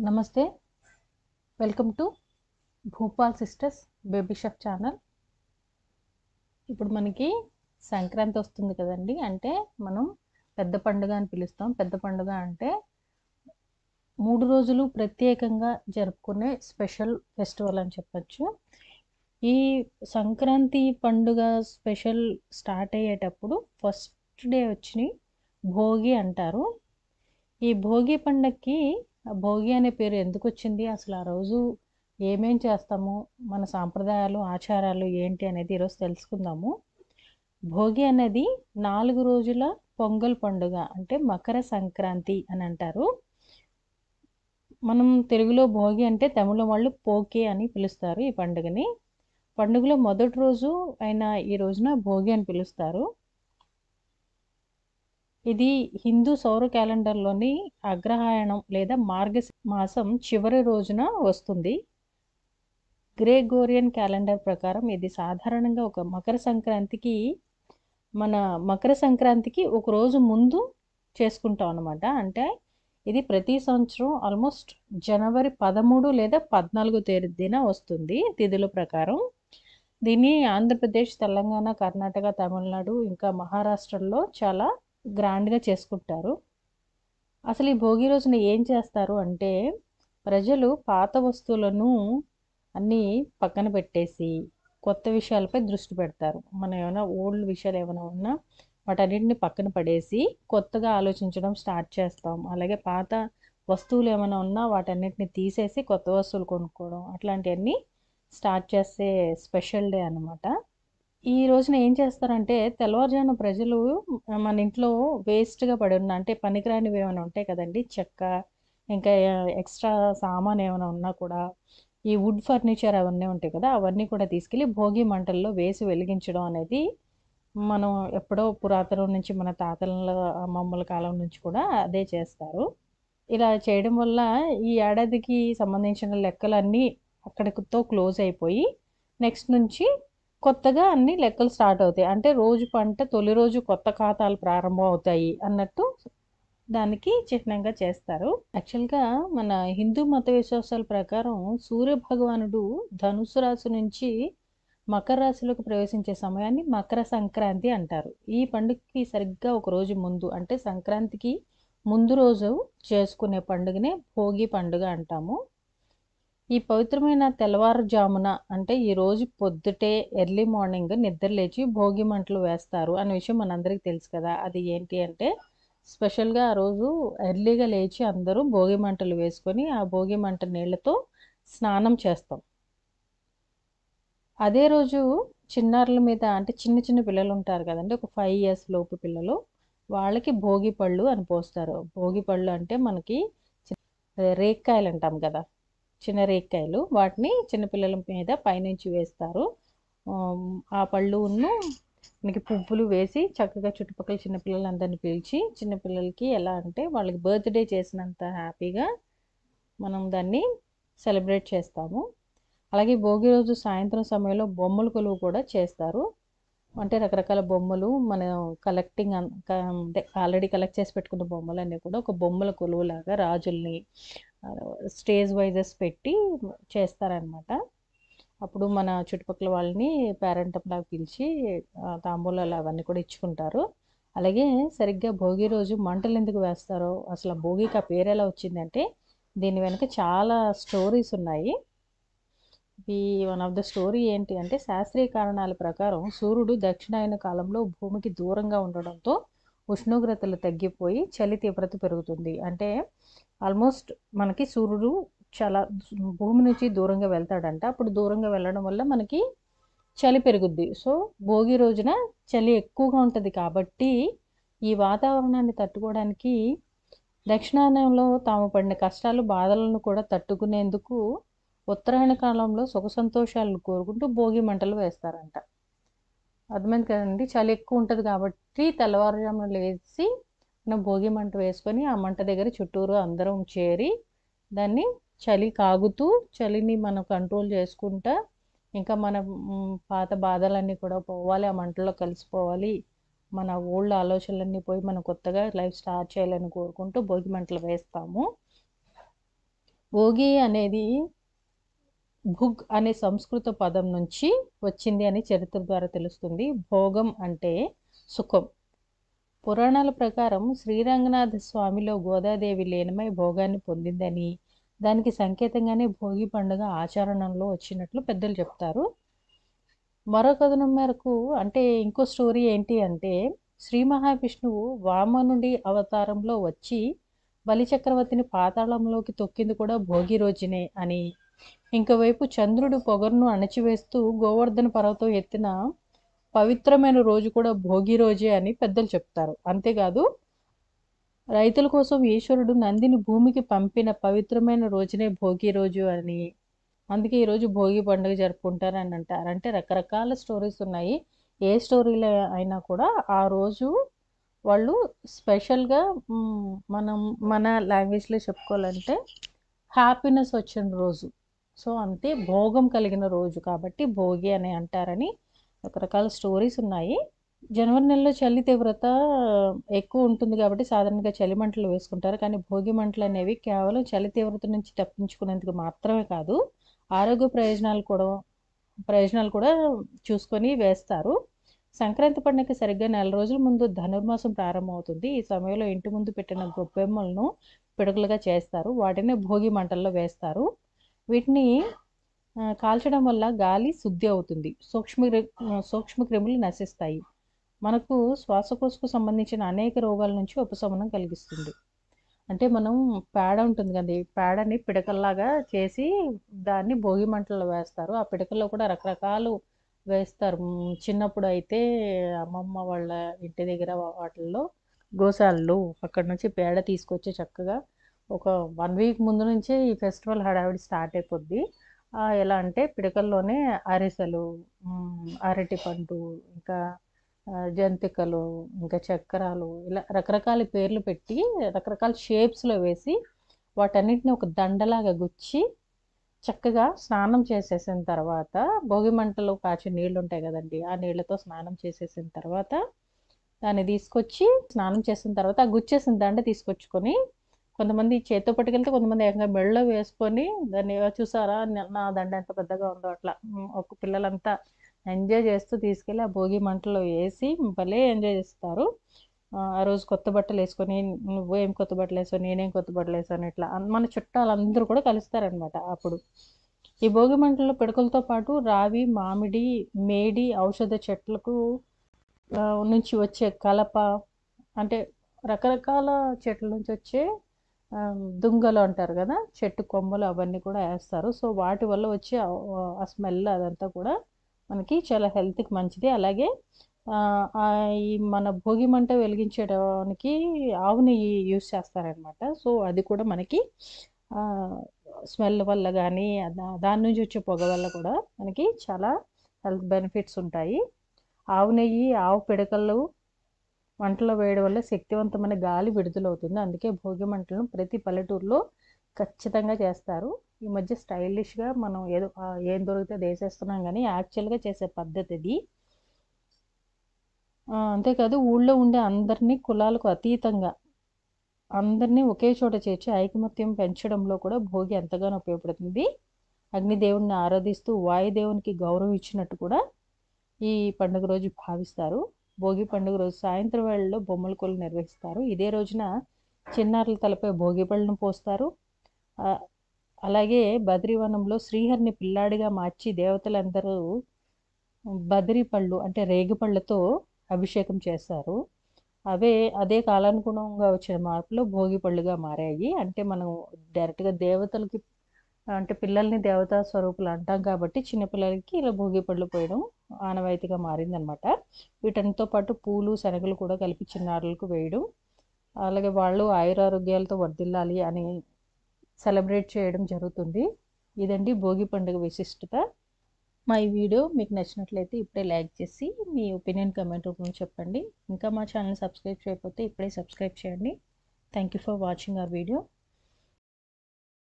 నమస్తే. Welcome to Bhupal sisters baby chef channel. ఇప్పుడు మనకి సంక్రాంతి వస్తుంది కదండి. అంటే మనం పెద్ద పండుగ అని పిలుస్తాం. పెద్ద పండుగ అంటే 3 రోజులు ప్రత్యేకంగా జరుపుకునే స్పెషల్ ఫెస్టివల్ అని చెప్పొచ్చు. ఈ సంక్రాంతి పండుగ స్పెషల్ స్టార్ట్ అయ్యేటప్పుడు ఫస్ట్ డే వచ్చి భోగి అంటారు. ఈ భోగి పండగకి భోగి అనే పేరు ఎందుకు వచ్చింది, అసలు ఆ రోజు ఏమేం చేస్తాము, మన సాంప్రదాయాలు ఆచారాలు ఏంటి అనేది ఈరోజు తెలుసుకుందాము. భోగి అనేది 4 రోజుల పొంగల్ పండుగ, అంటే మకర సంక్రాంతి అని అంటారు. మనం తెలుగులో భోగి అంటే తమిళ వాళ్ళు పోకే అని పిలుస్తారు ఈ పండుగని. పండుగలో మొదటి రోజు అయిన ఈ రోజున భోగి అని పిలుస్తారు. ఇది హిందూ సౌర క్యాలెండర్లోని అగ్రహాయణం లేదా మాసం చివరి రోజున వస్తుంది. గ్రెగోరియన్ క్యాలెండర్ ప్రకారం ఇది సాధారణంగా మకర సంక్రాంతికి ఒక రోజు ముందు చేసుకుంటాం అన్నమాట. అంటే ఇది ప్రతి సంవత్సరం ఆల్మోస్ట్ జనవరి 13 లేదా 14 తేదీన వస్తుంది తిథుల ప్రకారం. దీన్ని ఆంధ్రప్రదేశ్, తెలంగాణ, కర్ణాటక, తమిళనాడు ఇంకా మహారాష్ట్రలో చాలా గ్రాండ్గా చేసుకుంటారు. అసలు ఈ భోగి రోజున ఏం చేస్తారు అంటే, ప్రజలు పాత వస్తువులను అన్నీ పక్కన పెట్టేసి కొత్త విషయాలపై దృష్టి పెడతారు. మనం ఏమైనా ఓల్డ్ విషయాలు ఏమైనా ఉన్నా వాటన్నిటిని పక్కన పడేసి కొత్తగా ఆలోచించడం స్టార్ట్ చేస్తాం. అలాగే పాత వస్తువులు ఏమైనా ఉన్నా వాటన్నిటిని తీసేసి కొత్త వస్తువులు కొనుక్కోవడం, అట్లాంటివన్నీ స్టార్ట్ చేసే స్పెషల్ డే అన్నమాట. ఈ రోజున ఏం చేస్తారంటే, తెల్లవారుజామున ప్రజలు మన ఇంట్లో వేస్ట్గా పడి ఉన్న, అంటే పనికిరానివి ఏమైనా ఉంటాయి కదండి, చెక్క ఇంకా ఎక్స్ట్రా సామాన్ ఏమైనా ఉన్నా కూడా, ఈ వుడ్ ఫర్నిచర్ అవన్నీ ఉంటాయి కదా, అవన్నీ కూడా తీసుకెళ్ళి భోగి మంటల్లో వేసి వెలిగించడం అనేది మనం ఎప్పుడో పురాతనం నుంచి, మన తాతల అమ్మమ్మల కాలం నుంచి కూడా అదే చేస్తారు. ఇలా చేయడం వల్ల ఈ ఏడాదికి సంబంధించిన లెక్కలన్నీ అక్కడితో క్లోజ్ అయిపోయి నెక్స్ట్ నుంచి కొత్తగా అన్ని లెక్కలు స్టార్ట్ అవుతాయి. అంటే రోజు పంట తొలి రోజు కొత్త ఖాతాలు ప్రారంభం అవుతాయి అన్నట్టు దానికి చిహ్నంగా చేస్తారు. యాక్చువల్గా మన హిందూ మత విశ్వాసాల ప్రకారం సూర్య భగవానుడు ధనుసు రాశి నుంచి మకర రాశిలోకి ప్రవేశించే సమయాన్ని మకర సంక్రాంతి అంటారు. ఈ పండుగకి సరిగ్గా ఒక రోజు ముందు, అంటే సంక్రాంతికి ముందు రోజు చేసుకునే పండుగనే భోగి పండుగ అంటాము. ఈ పవిత్రమైన తెల్లవారుజామున, అంటే ఈ రోజు పొద్దుటే ఎర్లీ మార్నింగ్ నిద్ర లేచి భోగి మంటలు వేస్తారు అనే విషయం మనందరికీ తెలుసు కదా. అది ఏంటి అంటే, స్పెషల్గా ఆ రోజు ఎర్లీగా లేచి అందరూ భోగి మంటలు వేసుకొని ఆ భోగి మంట నీళ్ళతో స్నానం చేస్తాం. అదే రోజు చిన్నారుల మీద, అంటే చిన్న చిన్న పిల్లలు ఉంటారు కదండి, ఒక 5 years లోపు పిల్లలు, వాళ్ళకి భోగి పళ్ళు అని పోస్తారు. భోగి పళ్ళు అంటే మనకి రేక్కాయలు అంటాం కదా, చిన్న రేక్కాయలు, వాటిని చిన్నపిల్లల మీద పైనుంచి వేస్తారు. ఆ పళ్ళును మనకి పువ్వులు వేసి చక్కగా చుట్టుపక్కల చిన్నపిల్లలందరినీ పిలిచి, చిన్నపిల్లలకి ఎలా అంటే వాళ్ళకి బర్త్డే చేసినంత హ్యాపీగా మనం దాన్ని సెలబ్రేట్ చేస్తాము. అలాగే భోగి రోజు సాయంత్రం సమయంలో బొమ్మల కొలువు కూడా చేస్తారు. అంటే రకరకాల బొమ్మలు మనం అంటే ఆల్రెడీ కలెక్ట్ చేసి పెట్టుకున్న బొమ్మలన్నీ కూడా ఒక బొమ్మల కొలువులాగా రాజుల్ని స్టేజ్ వైజెస్ పెట్టి చేస్తారనమాట. అప్పుడు మన చుట్టుపక్కల వాళ్ళని పేరెంటంలాగా పిలిచి తాంబూలాలు అవన్నీ కూడా ఇచ్చుకుంటారు. అలాగే సరిగ్గా భోగి రోజు మంటలు ఎందుకు వేస్తారో, అసలు భోగికి ఆ పేరు ఎలా వచ్చిందంటే, దీని వెనుక చాలా స్టోరీస్ ఉన్నాయి. ఈ వన్ ఆఫ్ ద స్టోరీ ఏంటి అంటే, శాస్త్రీయ కారణాల ప్రకారం సూర్యుడు దక్షిణాయన కాలంలో భూమికి దూరంగా ఉండడంతో ఉష్ణోగ్రతలు తగ్గిపోయి చలి తీవ్రత పెరుగుతుంది. అంటే ఆల్మోస్ట్ మనకి సూర్యుడు చాలా భూమి నుంచి దూరంగా వెళ్తాడంట. అప్పుడు దూరంగా వెళ్ళడం వల్ల మనకి చలి పెరుగుద్ది. సో భోగి రోజున చలి ఎక్కువగా ఉంటుంది కాబట్టి ఈ వాతావరణాన్ని తట్టుకోవడానికి దక్షిణాయనంలో తాము పడిన కష్టాలు బాధలను కూడా తట్టుకునేందుకు ఉత్తరాయణ కాలంలో సుఖ సంతోషాలను కోరుకుంటూ భోగి మంటలు వేస్తారంట. అర్థమైంది కదండి. చలి ఎక్కువ ఉంటుంది కాబట్టి తెల్లవారుజామున లేచి మనం భోగి మంట వేసుకొని ఆ మంట దగ్గర చుట్టూరు అందరం చేరి దాన్ని చలి కాగుతూ చలిని మనం కంట్రోల్ చేసుకుంటా, ఇంకా మన పాత బాధలన్నీ కూడా పోవాలి, ఆ మంటల్లో కలిసిపోవాలి, మన ఓల్డ్ ఆలోచనలన్నీ పోయి మనం కొత్తగా లైఫ్ స్టార్ట్ చేయాలని కోరుకుంటూ భోగి మంటలు వేస్తాము. భోగి అనేది భుగ్ అనే సంస్కృత పదం నుంచి వచ్చింది అని చరిత్ర ద్వారా తెలుస్తుంది. భోగం అంటే సుఖం. పురాణాల ప్రకారం శ్రీరంగనాథ స్వామిలో గోదాదేవి లీనమై భోగాన్ని పొందిందని, దానికి సంకేతంగానే భోగి పండుగ ఆచరణలో వచ్చినట్లు పెద్దలు చెప్తారు. మరో కథనం మేరకు అంటే ఇంకో స్టోరీ ఏంటి అంటే, శ్రీ మహావిష్ణువు వామనుడి అవతారంలో వచ్చి బలిచక్రవర్తిని పాతాళంలోకి తొక్కింది కూడా భోగి రోజునే అని, ఇంకోవైపు చంద్రుడు పొగరును అణచివేస్తూ గోవర్ధన పర్వతం ఎత్తిన పవిత్రమైన రోజు కూడా భోగి రోజే అని పెద్దలు చెప్తారు. అంతేకాదు రైతుల కోసం ఈశ్వరుడు నందిని భూమికి పంపిన పవిత్రమైన రోజునే భోగి రోజు అని, అందుకే ఈరోజు భోగి పండుగ జరుపుకుంటారని అంటారు. అంటే రకరకాల స్టోరీస్ ఉన్నాయి. ఏ స్టోరీలో అయినా కూడా ఆ రోజు వాళ్ళు స్పెషల్గా మనం మన లాంగ్వేజ్లో చెప్పుకోవాలంటే హ్యాపీనెస్ వచ్చిన రోజు. సో అంతే, భోగం కలిగిన రోజు కాబట్టి భోగి అని అంటారని రకరకాల స్టోరీస్ ఉన్నాయి. జనవరి నెలలో చలి తీవ్రత ఎక్కువ ఉంటుంది కాబట్టి సాధారణంగా చలి మంటలు వేసుకుంటారు. కానీ భోగి మంటలు అనేవి కేవలం చలి తీవ్రత నుంచి తప్పించుకునేందుకు మాత్రమే కాదు, ఆరోగ్య ప్రయోజనాలు కూడా చూసుకొని వేస్తారు. సంక్రాంతి పండుగకి సరిగ్గా 4 రోజుల ముందు ధనుర్మాసం ప్రారంభమవుతుంది. ఈ సమయంలో ఇంటి ముందు పెట్టిన గొబ్బెమ్మలను పిడకలుగా చేస్తారు. వాటిని భోగి మంటల్లో వేస్తారు. వీటిని కాల్చడం వల్ల గాలి శుద్ధి అవుతుంది, సూక్ష్మక్రిములు నశిస్తాయి, మనకు శ్వాసకోశకు సంబంధించిన అనేక రోగాల నుంచి ఉపశమనం కలిగిస్తుంది. అంటే మనం పేడ ఉంటుంది కదండి, పేడని పిడకల్లాగా చేసి దాన్ని భోగి మంటల్లో వేస్తారు. ఆ పిడకల్లో కూడా రకరకాలు వేస్తారు. చిన్నప్పుడు అయితే అమ్మమ్మ వాళ్ళ ఇంటి దగ్గర వాటిల్లో గోశాలలో అక్కడ నుంచి పేడ తీసుకొచ్చి చక్కగా ఒక 1 వీక్ ముందు నుంచే ఈ ఫెస్టివల్ హడావిడి స్టార్ట్ అయిపోద్ది. ఎలా అంటే పిడకల్లోనే అరిసెలు, అరటిపండు, ఇంకా జంతికలు, ఇంకా చక్రాలు, ఇలా రకరకాల పేర్లు పెట్టి రకరకాల షేప్స్లో వేసి వాటన్నిటిని ఒక దండలాగా గుచ్చి చక్కగా స్నానం చేసేసిన తర్వాత, భోగి మంటలో కాచే నీళ్ళు ఉంటాయి కదండి, ఆ నీళ్ళతో స్నానం చేసేసిన తర్వాత దాన్ని తీసుకొచ్చి స్నానం చేసిన తర్వాత ఆ గుచ్చేసిన దండ తీసుకొచ్చుకొని కొంతమంది చేత్తో పట్టుకెళ్తే కొంతమంది ఏకంగా మెడలో వేసుకొని దాన్ని చూసారా నా దండ ఎంత పెద్దగా ఉందో అట్లా ఒక పిల్లలంతా ఎంజాయ్ చేస్తూ తీసుకెళ్ళి ఆ భోగి మంటలో వేసి భలే ఎంజాయ్ చేస్తారు. ఆ రోజు కొత్త బట్టలు వేసుకొని, నువ్వేం కొత్త బట్టలు వేసావు, నేనేం కొత్త బట్టలు వేసాను, ఇట్లా మన చుట్టాలందరూ కూడా కలుస్తారనమాట అప్పుడు. ఈ భోగి మంటల్లో పిడకలతో పాటు రావి, మామిడి, మేడి ఔషధ చెట్లకు నుంచి వచ్చే కలప, అంటే రకరకాల చెట్ల నుంచి వచ్చే దుంగలు అంటారు కదా, చెట్టు కొమ్మలు, అవన్నీ కూడా వేస్తారు. సో వాటి వల్ల వచ్చే ఆ స్మెల్ అదంతా కూడా మనకి చాలా హెల్త్కి మంచిది. అలాగే ఈ మన భోగి మంట వెలిగించడానికి ఆవు నెయ్యి యూస్ చేస్తారనమాట. సో అది కూడా మనకి స్మెల్ వల్ల కానీ దాని నుంచి వచ్చే పొగ వల్ల కూడా మనకి చాలా హెల్త్ బెనిఫిట్స్ ఉంటాయి. ఆవు నెయ్యి, ఆవు పిడకలు మంటలో వేయడం వల్ల శక్తివంతమైన గాలి విడుదలవుతుంది. అందుకే భోగి మంటలను ప్రతి పల్లెటూరులో ఖచ్చితంగా చేస్తారు. ఈ మధ్య స్టైలిష్గా మనం ఏం దొరికితే అది వేసేస్తున్నాం, కానీ యాక్చువల్గా చేసే పద్ధతి ఇది. అంతేకాదు ఊళ్ళో ఉండే అందరినీ, కులాలకు అతీతంగా అందరినీ ఒకే చోట చేర్చి ఐకమత్యం పెంచడంలో కూడా భోగి ఎంతగానో ఉపయోగపడుతుంది. అగ్నిదేవుడిని ఆరాధిస్తూ వాయుదేవునికి గౌరవం ఇచ్చినట్టు కూడా ఈ పండుగ రోజు భావిస్తారు. భోగి పండుగ రోజు సాయంత్రం వేళల్లో బొమ్మల కొలువు నిర్వహిస్తారు. ఇదే రోజున చిన్నారుల తలపై భోగి పళ్ళను పోస్తారు. అలాగే బద్రీవనంలో శ్రీహరిని పిల్లాడిగా మార్చి దేవతలందరూ బద్రీ పళ్ళు అంటే రేగిపళ్ళతో అభిషేకం చేస్తారు. అదే కాలానుగుణంగా వచ్చిన మార్పులో భోగి పళ్ళుగా మారాయి. అంటే మనం డైరెక్ట్గా దేవతలకి, అంటే పిల్లల్ని దేవతా స్వరూపులు అంటాం కాబట్టి చిన్నపిల్లలకి ఇలా భోగి పళ్ళు పోయడం ఆనవాయితీగా మారిందనమాట. వీటన్నిటితో పాటు పూలు, శనగలు కూడా కలిపి చిన్నారులకు వేయడం, అలాగే వాళ్ళు ఆయురారోగ్యాలతో వర్ధిల్లాలి అని సెలబ్రేట్ చేయడం జరుగుతుంది. ఇదండి భోగి పండుగ విశిష్టత. మా ఈ వీడియో మీకు నచ్చినట్లయితే ఇప్పుడే లైక్ చేసి మీ ఒపీనియన్ కామెంట్ రూపంలో చెప్పండి. ఇంకా మా ఛానల్ సబ్స్క్రైబ్ చేయకపోతే ఇప్పుడే సబ్స్క్రైబ్ చేయండి. Thank you for watching our video.